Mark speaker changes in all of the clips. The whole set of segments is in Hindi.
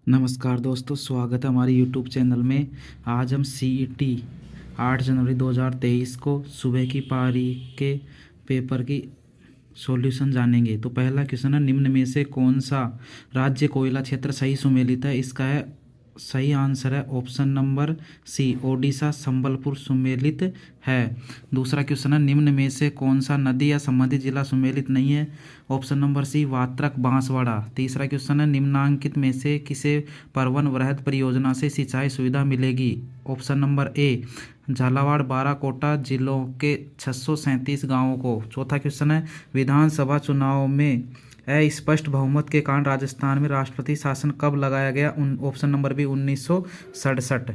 Speaker 1: नमस्कार दोस्तों, स्वागत है हमारे यूट्यूब चैनल में। आज हम CET 8 जनवरी 2023 को सुबह की पारी के पेपर की सॉल्यूशन जानेंगे। तो पहला क्वेश्चन है, निम्न में से कौन सा राज्य कोयला क्षेत्र सही सुमेलित है? इसका सही आंसर है option number C, Odisha Sambalpur सुमेलित है। दूसरा क्वेश्चन है, निम्न में से कौन सा नदी या संबंधित जिला सुमेलित नहीं है? ऑप्शन नंबर सी, वात्रक बांसवाड़ा। तीसरा क्वेश्चन है, निम्नांकित में से किसे परवन वृहद परियोजना से सिंचाई सुविधा मिलेगी? ऑप्शन नंबर ए, झालावाड़ बाराकोटा जिलों के 637 गाँवों को। चौथा क्वेश्चन है, विधानसभा चुनाव में अस्पष्ट बहुमत के कारण राजस्थान में राष्ट्रपति शासन कब लगाया गया? Option number B, 1967।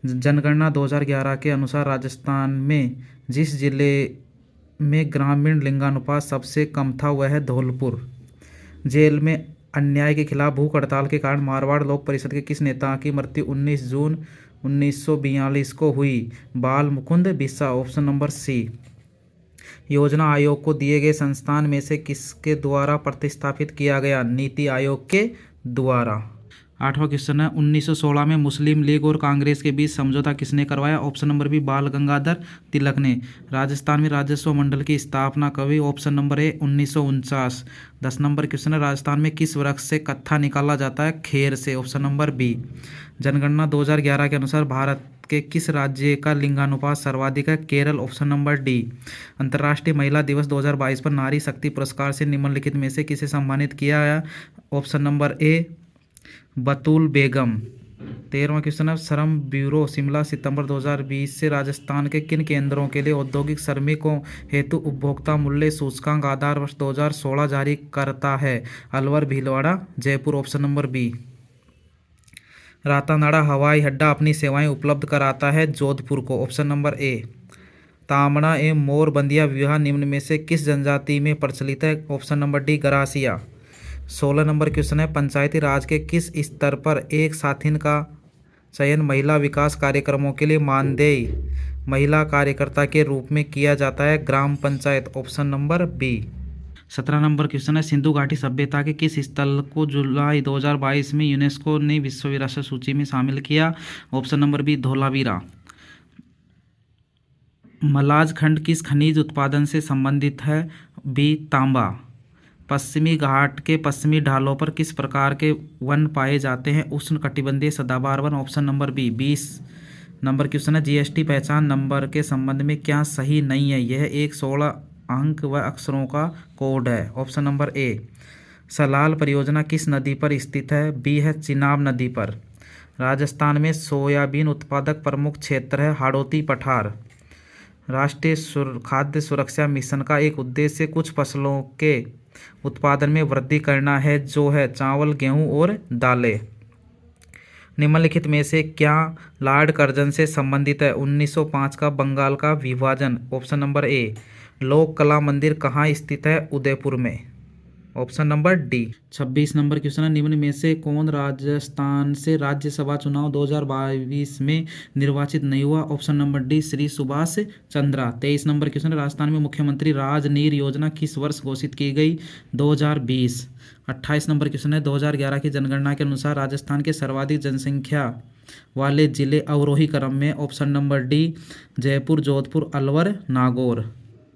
Speaker 1: जनगणना 2011 के अनुसार राजस्थान में जिस जिले में ग्रामीण लिंगानुपात सबसे कम था वह है धौलपुर। जेल में अन्याय के खिलाफ भूख हड़ताल के कारण मारवाड़ लोक परिषद के किस नेता की मृत्यु 19 जून 1942 को हुई? Bal Mukund Bissa. Option number C. योजना आयोग को दिए गए संस्थान में से किसके द्वारा प्रतिस्थापित किया गया? नीति आयोग के द्वारा। आठवां क्वेश्चन है, 1916 में मुस्लिम लीग और कांग्रेस के बीच समझौता किसने करवाया? ऑप्शन नंबर बी, बाल गंगाधर तिलक ने। राजस्थान में राजस्व मंडल की स्थापना कब हुई? ऑप्शन नंबर ए, 1949। 10 नंबर क्वेश्चन है, राजस्थान में किस वृक्ष से कत्था निकाला जाता है? खेर से। Option number B. जनगणना 2011 के अनुसार भारत के किस राज्य का लिंगानुपात सर्वाधिक है? केरल। Option number D. अंतर्राष्ट्रीय महिला दिवस 2022 पर नारी शक्ति पुरस्कार से निम्नलिखित में से किसे सम्मानित किया गया? Option number A, Batool Begum. 13वां क्वेश्चन है, श्रम ब्यूरो शिमला सितंबर 2020 से राजस्थान के किन केंद्रों के लिए औद्योगिक श्रमिकों हेतु उपभोक्ता मूल्य सूचकांक आधार वर्ष 2016 जारी करता है? Alwar, Bhilwara, Jaipur. Option number B. Ratanada हवाई अड्डा अपनी सेवाएं उपलब्ध कराता है जोधपुर को। ऑप्शन नंबर ए। तामड़ा एवं मोरबंदिया विवाह निम्न में से किस जनजाति में प्रचलित है? Option number D, Garasia. 16 number question है, पंचायती राज के किस स्तर पर एक साथीन का चयन महिला विकास कार्यक्रमों के लिए मानदेय महिला कार्यकर्ता के रूप में किया जाता है? Gram panchayat. Option number B. 17 number question है, सिंधु घाटी सभ्यता के किस स्थल को जुलाई 2022 में यूनेस्को ने विश्व विरासत सूची में शामिल किया? Option number B, Dholavira. Malajkhand किस खनिज उत्पादन से संबंधित है? बी, तांबा। पश्चिमी घाट के पश्चिमी ढालों पर किस प्रकार के वन पाए जाते हैं? उष्णकटिबंधीय सदाबहार वन। Option number B. 20 number question है, GST पहचान नंबर के संबंध में क्या सही नहीं है? यह एक 16 अंक व अक्षरों का कोड है। ऑप्शन नंबर ए। सलाल परियोजना किस नदी पर स्थित है? बी है, चिनाब नदी पर। राजस्थान में सोयाबीन उत्पादक प्रमुख क्षेत्र है हाड़ौती पठार। राष्ट्रीय खाद्य सुरक्षा मिशन का एक उद्देश्य कुछ फसलों के उत्पादन में वृद्धि करना है, जो है चावल, गेहूं और दालें। निम्नलिखित में से क्या लॉर्ड कर्जन से संबंधित है? 1905 का बंगाल का विभाजन। ऑप्शन नंबर ए। लोक कला मंदिर कहाँ स्थित है? उदयपुर में। Option number D. 26 number question है, निम्न में से कौन राजस्थान से राज्यसभा चुनाव 2022 में निर्वाचित नहीं हुआ? Option number D, Shri Subhash Chandra. 23 number question है, राजस्थान में मुख्यमंत्री राजनीर योजना किस वर्ष घोषित की गई? 2020। 28 नंबर क्वेश्चन है, 2011 की जनगणना के अनुसार राजस्थान के सर्वाधिक जनसंख्या वाले जिले अवरोही क्रम में? Option number D, Jaipur, Jodhpur, Alwar, Nagaur.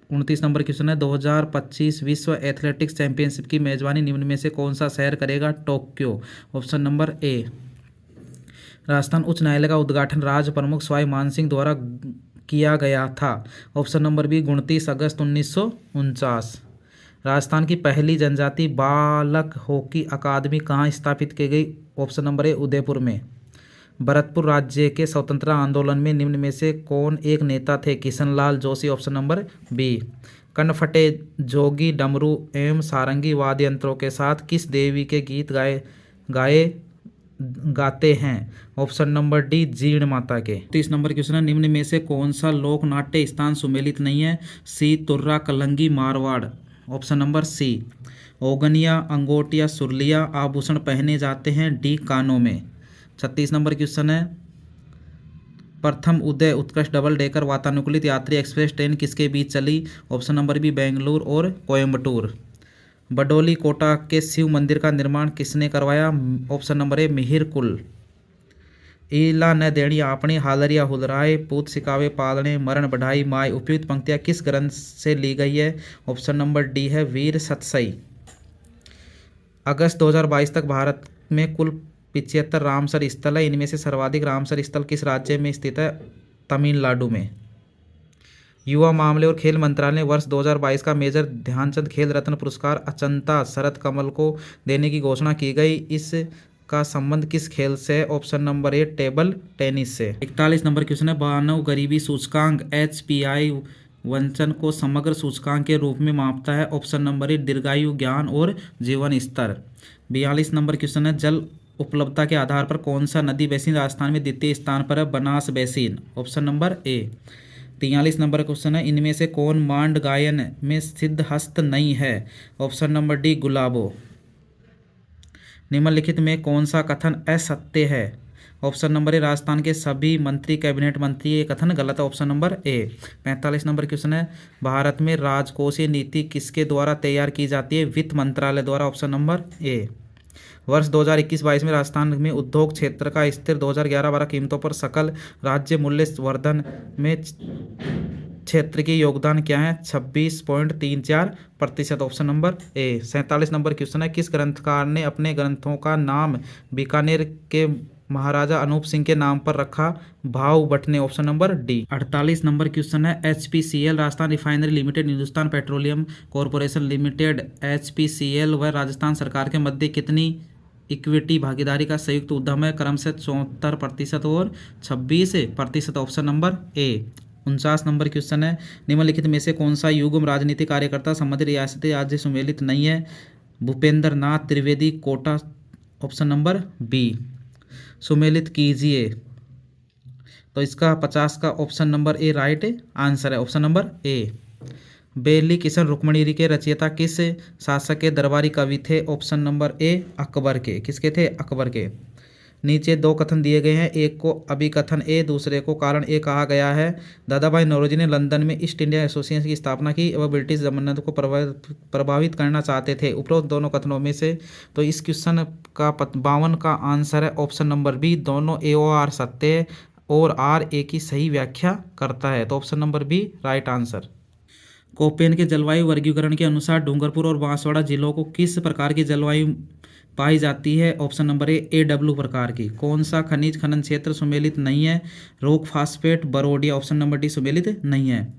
Speaker 1: 29 number question है, 2025 विश्व एथलेटिक्स चैंपियनशिप की मेजबानी निम्न में से कौन सा शहर करेगा? टोक्यो। ऑप्शन नंबर ए। राजस्थान उच्च न्यायालय का उद्घाटन राज्य प्रमुख सवाई मानसिंह द्वारा किया गया था? ऑप्शन नंबर बी, 29 अगस्त 1949। राजस्थान की पहली जनजाति बालक हॉकी अकादमी कहाँ स्थापित की गई? ऑप्शन नंबर ए, उदयपुर में। भरतपुर राज्य के स्वतंत्रता आंदोलन में निम्न में से कौन एक नेता थे? Kishanlal Joshi. Option number B. कनफटे जोगी डमरू एवं सारंगी वाद्य यंत्रों के साथ किस देवी के गीत गाते हैं? ऑप्शन नंबर डी, जीर्ण माता के। 30 नंबर क्वेश्चन है, निम्न में से कौन सा लोक नाट्य स्थान सुमेलित नहीं है? C, Turra, Kalangi, Marwar. Option number C. ओगनिया, अंगोटिया, सुरलिया आभूषण पहने जाते हैं? डी, कानों में। 36 नंबर क्वेश्चन है, प्रथम उदय उत्कृष्ट डबल डेकर वातानुकूलित यात्री एक्सप्रेस ट्रेन किसके बीच चली? ऑप्शन नंबर बी, बेंगलुरु और कोयम्बटूर। बडोली कोटा के शिव मंदिर का निर्माण किसने करवाया? ऑप्शन नंबर ए मिहिर कुल। ईला न देणी आपणी हालरिया हुलराय पूत सिकावे पालने मरण बढ़ाई माय उपयुक्त पंक्तियां किस ग्रंथ से ली गई है? ऑप्शन नंबर डी है वीर सतसई। अगस्त 2022 तक भारत में कुल 75 रामसर स्थल है। इनमें से सर्वाधिक रामसर स्थल किस राज्य में स्थित है? तमिलनाडु में। युवा मामले और खेल मंत्रालय ने वर्ष 2022 का मेजर ध्यानचंद खेल रत्न पुरस्कार अचंता शरद कमल को देने की घोषणा की गई। इस का संबंध किस खेल से है? ऑप्शन नंबर ए टेबल टेनिस से। 41 नंबर क्वेश्चन है, मानव गरीबी सूचकांक HPI वंचन को समग्र सूचकांक के रूप में मापता है। ऑप्शन नंबर ए दीर्घायु, ज्ञान और जीवन स्तर। 42 नंबर क्वेश्चन है, जल उपलब्धता के आधार पर कौन सा नदी बेसिन राजस्थान में द्वितीय स्थान पर है? बनास बेसिन। ऑप्शन नंबर ए। 43 नंबर क्वेश्चन है, इनमें से कौन मांड गायन में सिद्धहस्त नहीं है? ऑप्शन नंबर डी गुलाबो। निम्नलिखित में कौन सा कथन असत्य है? ऑप्शन नंबर ए राजस्थान के सभी मंत्री कैबिनेट मंत्री, ये कथन गलत है। ऑप्शन नंबर ए। 45 नंबर क्वेश्चन है, भारत में राजकोषीय नीति किसके द्वारा तैयार की जाती है? वित्त मंत्रालय द्वारा। ऑप्शन नंबर ए। वर्ष 2021-22 में राजस्थान में उद्योग क्षेत्र का स्थिर 2011-12 कीमतों पर सकल राज्य मूल्य वर्धन में क्षेत्र की योगदान क्या है? 26.34%। ऑप्शन नंबर ए। 47 नंबर क्वेश्चन है, किस ग्रंथकार ने अपने ग्रंथों का नाम बीकानेर के महाराजा अनूप सिंह के नाम पर रखा? भाव भट्ट ने। Option number D. 48 number question है, HPCL Rajasthan refinery limited, Hindustan petroleum corporation limited HPCL व राजस्थान सरकार के मध्य कितनी इक्विटी भागीदारी का संयुक्त उद्यम है? क्रमशः 74% और 26%। ऑप्शन नंबर ए। 49 नंबर क्वेश्चन है, निम्नलिखित में से कौन सा युग्म राजनीतिक कार्यकर्ता संबंधित रियासती राज्य सुमेलित नहीं है? Bhupendra Nath Trivedi Kota. Option number B. सुमेलित कीजिए। तो इसका 50 का option number A right answer है। Option number A. Veli Krishan Rukmani के रचयिता किस शासक के दरबारी कवि थे? ऑप्शन नंबर ए अकबर के। किसके थे? अकबर के। नीचे दो कथन दिए गए हैं, एक को अभिकथन ए, दूसरे को कारण ए कहा गया है। दादाभाई नौरोजी ने लंदन में ईस्ट इंडिया एसोसिएशन की स्थापना की। वह ब्रिटिश जमानत को प्रभावित करना चाहते थे। उपरोक्त दोनों कथनों में से तो इस क्वेश्चन का 52 का आंसर है ऑप्शन नंबर बी। दोनों ए और आर सत्य है और आर ए की सही व्याख्या करता है। तो option number B right answer. Koppen के जलवायु वर्गीकरण के अनुसार डूंगरपुर और बांसवाड़ा जिलों को किस प्रकार की जलवायु पाई जाती है? ऑप्शन नंबर ए AW प्रकार की। कौन सा खनिज खनन क्षेत्र सुमेलित नहीं है? रोक फास्फेट बरोडिया। ऑप्शन नंबर डी सुमेलित नहीं है।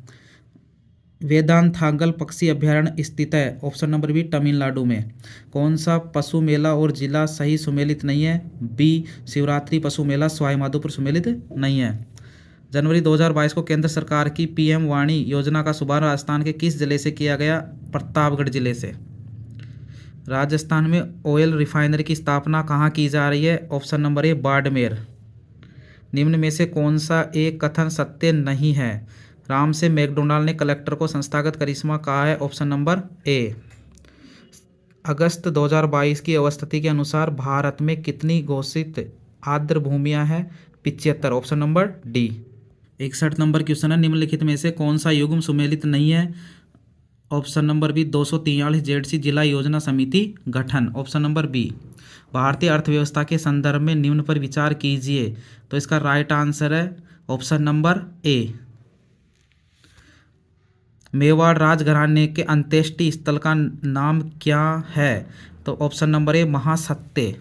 Speaker 1: वेदांतागल पक्षी अभ्यारण्य स्थित है? ऑप्शन नंबर बी तमिलनाडु में। कौन सा पशु मेला और जिला सही सुमेलित नहीं है? बी शिवरात्रि पशु मेला सवाईमाधोपुर सुमेलित नहीं है। जनवरी 2022 को केंद्र सरकार की PM वाणी योजना का शुभारंभ राजस्थान के किस जिले से किया गया? प्रतापगढ़ जिले से। राजस्थान में ऑयल रिफाइनरी की स्थापना कहाँ की जा रही है? ऑप्शन नंबर ए बाड़मेर। निम्न में से कौन सा एक कथन सत्य नहीं है? राम से मैकडोनाल्ड ने कलेक्टर को संस्थागत करिश्मा कहा है। ऑप्शन नंबर ए। अगस्त 2022 की अवस्थिति के अनुसार भारत में कितनी घोषित आर्द्र भूमियां हैं? 75। Option number D. 61 number question है, निम्नलिखित में से कौन सा युग्म सुमेलित नहीं है? ऑप्शन नंबर बी 243 जेडसी जिला योजना समिति गठन। Option number B. भारतीय अर्थव्यवस्था के संदर्भ में निम्न पर विचार कीजिए। तो इसका राइट आंसर है ऑप्शन नंबर ए। मेवाड़ राजघराने के अंत्येष्टि स्थल का नाम क्या है? तो option number A Mahasatya.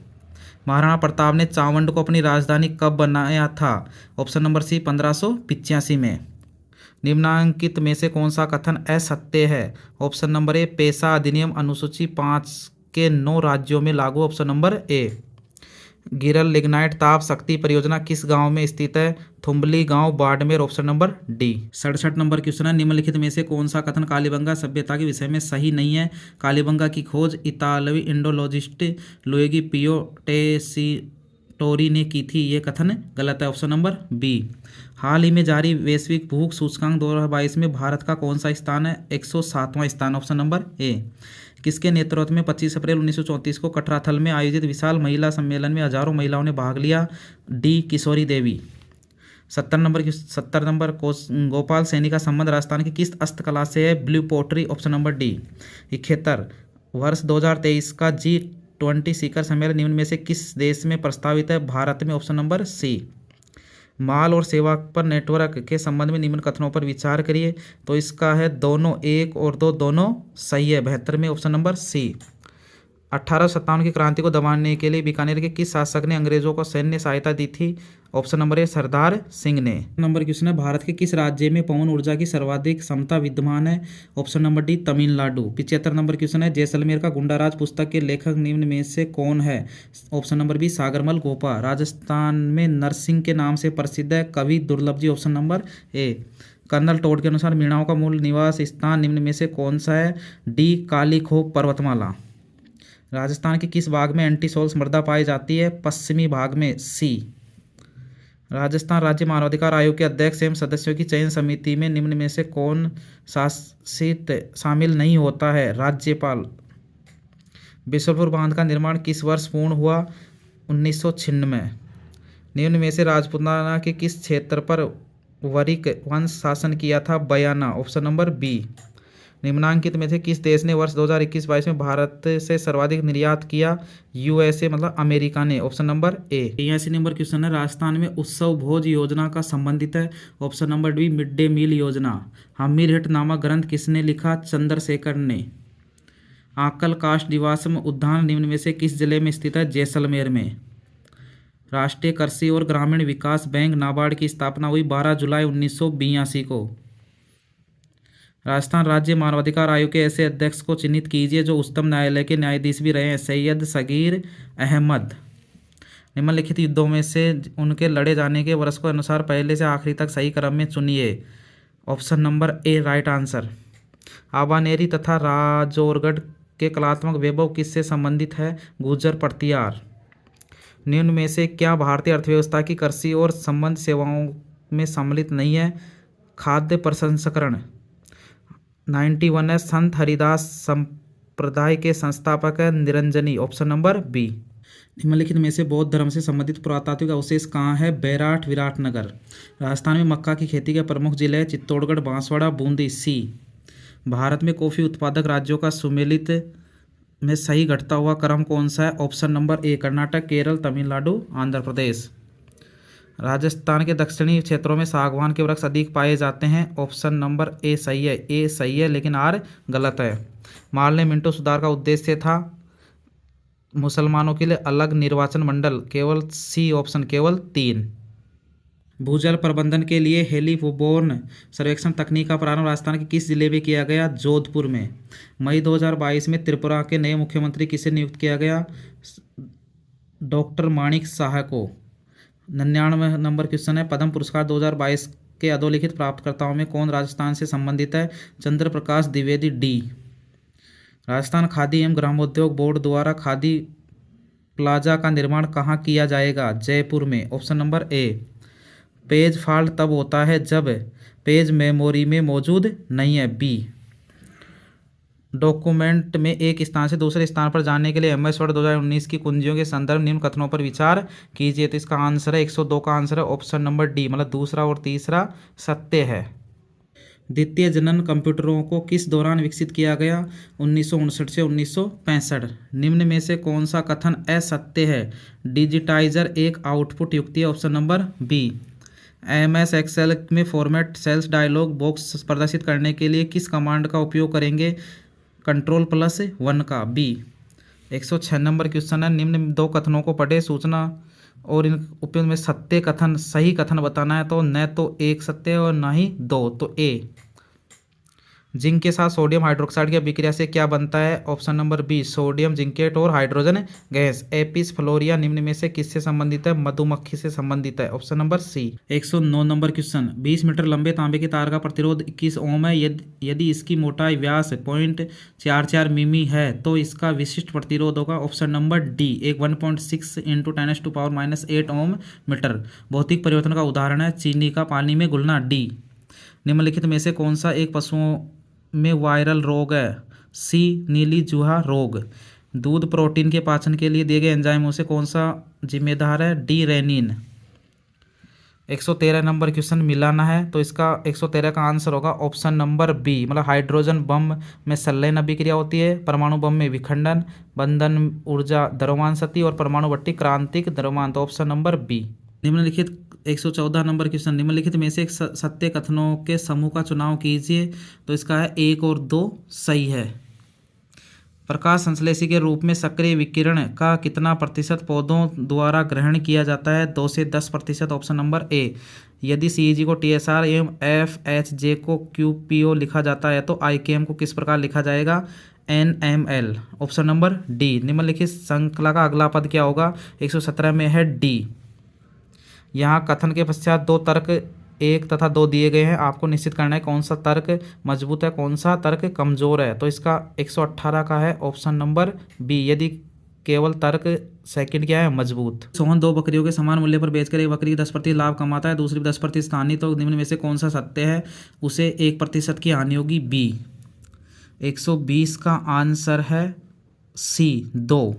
Speaker 1: Maharana Pratap ने चावंड को अपनी राजधानी कब बनाया था? ऑप्शन नंबर सी 1585 में। निम्नांकित में से कौन सा कथन असत्य है? ऑप्शन नंबर ए पेशा अधिनियम अनुसूची 5 के 9 राज्यों में लागू। ऑप्शन नंबर ए। गिरल लिग्नाइट ताप शक्ति परियोजना किस गांव में स्थित है? थुम्बली गांव Barmer. Option number D. 67 number question है, निम्नलिखित में से कौन सा कथन कालीबंगा सभ्यता के विषय में सही नहीं है? कालीबंगा की खोज इतालवी इंडोलॉजिस्ट लुइगी पियो टेसीटोरी ने की थी। ये कथन गलत है। Option number B. हाल ही में जारी वैश्विक भूख सूचकांक 2022 में भारत का कौन सा स्थान है? 107वां स्थान। ऑप्शन नंबर ए। किसके नेतृत्व में 25 अप्रैल 1934 को कटराथल में आयोजित विशाल महिला सम्मेलन में हजारों महिलाओं ने भाग लिया? डी किशोरी देवी। 70 नंबर गोपाल सैनी का संबंध राजस्थान की किस हस्तकला से है? Blue pottery. Option number D. 71 वर्ष 2023 का G20 शिखर सम्मेलन निम्न में से किस देश में प्रस्तावित है? भारत में। ऑप्शन नंबर सी। माल और सेवा पर नेटवर्क के संबंध में निम्न कथनों पर विचार करिए। तो इसका है दोनों, एक और दो दोनों सही है। 72 में ऑप्शन नंबर सी। 1857 की क्रांति को दबाने के लिए बीकानेर के किस शासक ने अंग्रेजों को सैन्य सहायता दी थी? ऑप्शन नंबर ए सरदार सिंह ने। नंबर क्वेश्चन है, भारत के किस राज्य में पवन ऊर्जा की सर्वाधिक क्षमता विद्यमान है? Option number D Tamil Nadu. 75 number question है, जैसलमेर का गुंडाराज पुस्तक के लेखक निम्न में से कौन है? Option number B Sagarmal Gopa. Rajasthan में नरसिंह के नाम से प्रसिद्ध है कवि Durlabh ji. Option number A. Colonel Tod के अनुसार मीणाओं का मूल निवास स्थान निम्न में से कौन सा है? डी कालीखोह पर्वतमाला। राजस्थान के किस भाग में एंटीसोल्स मृदा पाई जाती है? पश्चिमी भाग में। सी। राजस्थान राज्य मानवाधिकार आयोग के अध्यक्ष एवं सदस्यों की चयन समिति में निम्न में से कौन शासित शामिल नहीं होता है? राज्यपाल। बिशनपुर बांध का निर्माण किस वर्ष पूर्ण हुआ? 1996। निम्न में से राजपूताना के किस क्षेत्र पर वरिक वंश शासन किया था? बयाना। Option number B. निम्नांकित में से किस देश ने वर्ष 2021-22 में भारत से सर्वाधिक निर्यात किया? यूएसए मतलब अमेरिका ने। Option number A. 83 number question है, राजस्थान में उत्सव भोज योजना का संबंधित है? Option number D mid day meal योजना। हमीर हिट नामक ग्रंथ किसने लिखा? चंद्रशेखर ने। आकल काष्ठ दिवासम उद्यान निम्न में से किस जिले में स्थित है? जैसलमेर में। राष्ट्रीय कृषि और ग्रामीण विकास बैंक नाबार्ड की स्थापना हुई 12 जुलाई 1982 को। राजस्थान राज्य मानवाधिकार आयोग के ऐसे अध्यक्ष को चिन्हित कीजिए जो उच्चतम न्यायालय के न्यायाधीश भी रहे हैं। सैयद सगीर अहमद। निम्नलिखित युद्धों में से उनके लड़े जाने के वर्ष के अनुसार पहले से आखिरी तक सही क्रम में चुनिए। Option number A right answer. Abhaneri तथा राजौरगढ़ के कलात्मक वैभव किससे संबंधित है? गुर्जर प्रतिहार। निम्न में से क्या भारतीय अर्थव्यवस्था की कृषि और संबंध सेवाओं में सम्मिलित नहीं है? खाद्य प्रसंस्करण। 91 है, संत हरिदास संप्रदाय के संस्थापक है निरंजनी। Option number B. निम्नलिखित में से बौद्ध धर्म से संबंधित पुरातात्विक अवशेष कहाँ है? बैराट विराटनगर। राजस्थान में मक्का की खेती के प्रमुख जिले हैं चित्तौड़गढ़, बांसवाड़ा, बूंदी। सी। भारत में कॉफी उत्पादक राज्यों का सुमेलित में सही घटता हुआ क्रम कौन सा है? Option number A Karnataka, Kerala, Tamil Nadu, Andhra Pradesh. Rajasthan के दक्षिणी क्षेत्रों में सागवान के वृक्ष अधिक पाए जाते हैं। ऑप्शन नंबर ए सही है। ए सही है लेकिन आर गलत है। माल ने मिंटो सुधार का उद्देश्य था मुसलमानों के लिए अलग निर्वाचन मंडल। केवल सी ऑप्शन, केवल 3। भूजल प्रबंधन के लिए हेलीबोर्न सर्वेक्षण तकनीक का प्रारंभ राजस्थान के किस जिले में किया गया? जोधपुर में। मई 2022 में त्रिपुरा के नए मुख्यमंत्री किसे नियुक्त किया गया? डॉक्टर माणिक साहा को। 99 नंबर क्वेश्चन है, पद्म पुरस्कार 2022 के अधोलिखित प्राप्तकर्ताओं में कौन राजस्थान से संबंधित है? चंद्र प्रकाश द्विवेदी। डी। राजस्थान खादी एवं ग्रामोद्योग बोर्ड द्वारा खादी प्लाजा का निर्माण कहाँ किया जाएगा? जयपुर में। ऑप्शन नंबर ए। पेज फॉल्ट तब होता है जब पेज मेमोरी में मौजूद नहीं है। बी। डॉक्यूमेंट में एक स्थान से दूसरे स्थान पर जाने के लिए MS वर्ड 2019 की कुंजियों के संदर्भ निम्न कथनों पर विचार कीजिए। तो इसका आंसर है 102 का आंसर है ऑप्शन नंबर डी, मतलब दूसरा और तीसरा सत्य है। द्वितीय जनन कंप्यूटरों को किस दौरान विकसित किया गया? 1959 से 1965। निम्न में से कौन सा कथन असत्य है? डिजिटाइजर एक आउटपुट युक्ति है। Option number B. MS Excel में फॉर्मेट सेल्स डायलॉग बॉक्स प्रदर्शित करने के लिए किस कमांड का उपयोग करेंगे? Ctrl+1 का। बी। 106 नंबर क्वेश्चन है, निम्न दो कथनों को पढ़े सूचना और इन उपयोग में सत्य कथन सही कथन बताना है। तो न तो एक सत्य और ना ही दो, तो ए। जिंक के साथ सोडियम हाइड्रोक्साइड की अभिक्रिया से क्या बनता है? Option number B sodium zincate और हाइड्रोजन गैस। एपिस फ्लोरिया निम्न में से किससे संबंधित है? मधुमक्खी से संबंधित है। Option number C. 109 number question, 20 metre लंबे तांबे के तार का प्रतिरोध 21 ओम है। यदि इसकी मोटाई व्यास 0.44 मिमी है तो इसका विशिष्ट प्रतिरोध होगा। ऑप्शन नंबर डी 1.6 × 10⁻⁻8 ओम मीटर। भौतिक परिवर्तन का उदाहरण है चीनी का पानी में घुलना। डी। निम्नलिखित में से कौन सा एक पशुओं में वायरल रोग है? सी नीली जुहा रोग। दूध प्रोटीन के पाचन के लिए दिए गए एंजाइमों से कौन सा जिम्मेदार है? D rennin. 113 नंबर क्वेश्चन मिलाना है, तो इसका 113 का आंसर होगा ऑप्शन नंबर बी, मतलब हाइड्रोजन बम में संलयन अभिक्रिया होती है, परमाणु बम में विखंडन, बंधन ऊर्जा द्रव्यमान शक्ति और परमाणु भट्टी क्रांतिक द्रव्यमान, तो ऑप्शन नंबर बी। निम्नलिखित 114 नंबर क्वेश्चन, निम्नलिखित में से एक सत्य कथनों के समूह का चुनाव कीजिए, तो इसका है 1 और 2 सही है। प्रकाश संश्लेषी के रूप में सक्रिय विकिरण का कितना प्रतिशत पौधों द्वारा ग्रहण किया जाता है? 2 से 10%, ऑप्शन नंबर ए। यदि सीईजी को टीएसआर एवं एफएचजे को क्यूपीओ लिखा जाता है तो आईकेएम को किस प्रकार लिखा जाएगा? NML, option number D. निम्नलिखित श्रृंखला का अगला पद क्या होगा? 117 में है डी। यहाँ कथन के पश्चात 2 तर्क 1 तथा 2 दिए गए हैं, आपको निश्चित करना है कौन सा तर्क मजबूत है, कौन सा तर्क कमजोर है। तो इसका 118 का है ऑप्शन नंबर बी, यदि केवल तर्क सेकंड क्या है? मजबूत। सोहन 2 बकरियों के समान मूल्य पर बेचकर एक बकरी 10% लाभ कमाता है, दूसरी 10% हानि, तो निम्न में से कौन सा सत्य है? उसे 1% की हानि होगी, बी। 120 का आंसर है सी 2।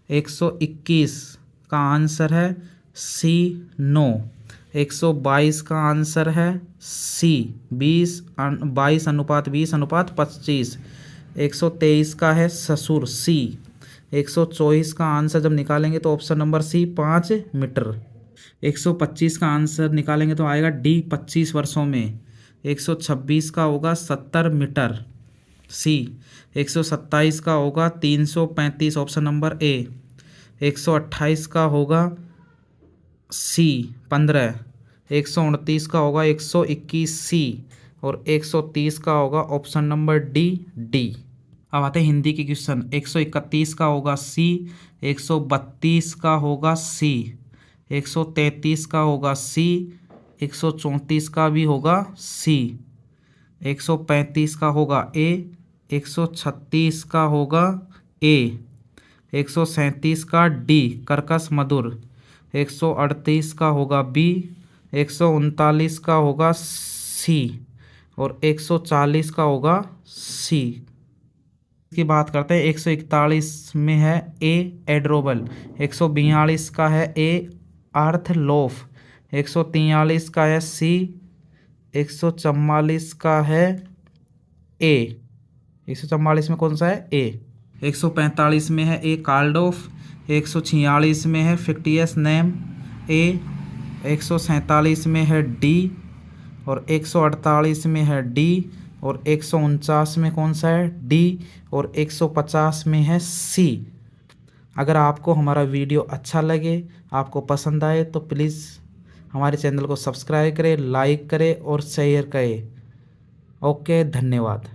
Speaker 1: 121 का आंसर है सी 9। 122 का आंसर है सी 22:20:25। 123 का है ससुर, सी। 124 का आंसर जब निकालेंगे तो ऑप्शन नंबर सी 5 मीटर। 125 का आंसर निकालेंगे तो आएगा डी 25 वर्षों में। 126 का होगा 70 मीटर, सी। 127 का होगा 335, ऑप्शन नंबर ए। 128 का होगा सी 15। 129 का होगा 121 सी और 130 का होगा ऑप्शन नंबर डी, डी। अब आते हैं हिंदी के क्वेश्चन। 131 का होगा सी, 132 का होगा सी, 133 का होगा सी, 134 का भी होगा सी, 135 का होगा ए, 136 का होगा ए, 137 का डी कर्कश मधुर, 138 का होगा बी, 139 का होगा सी और 140 का होगा सी। की बात करते हैं, 141 में है ए एड्रोबल, 142 का है ए आर्थलोफ, 143 का है सी, 144 का है ए। 144 में कौन सा है? ए। 145 में है ए कार्डोफ, 146 में है फिक्टियस नेम ए, 147 में है डी और 148 में है डी और 149 में कौन सा है? डी और 150 में है सी। अगर आपको हमारा वीडियो अच्छा लगे, आपको पसंद आए तो प्लीज़ हमारे चैनल को सब्सक्राइब करें, लाइक करें और शेयर करें। ओके, धन्यवाद।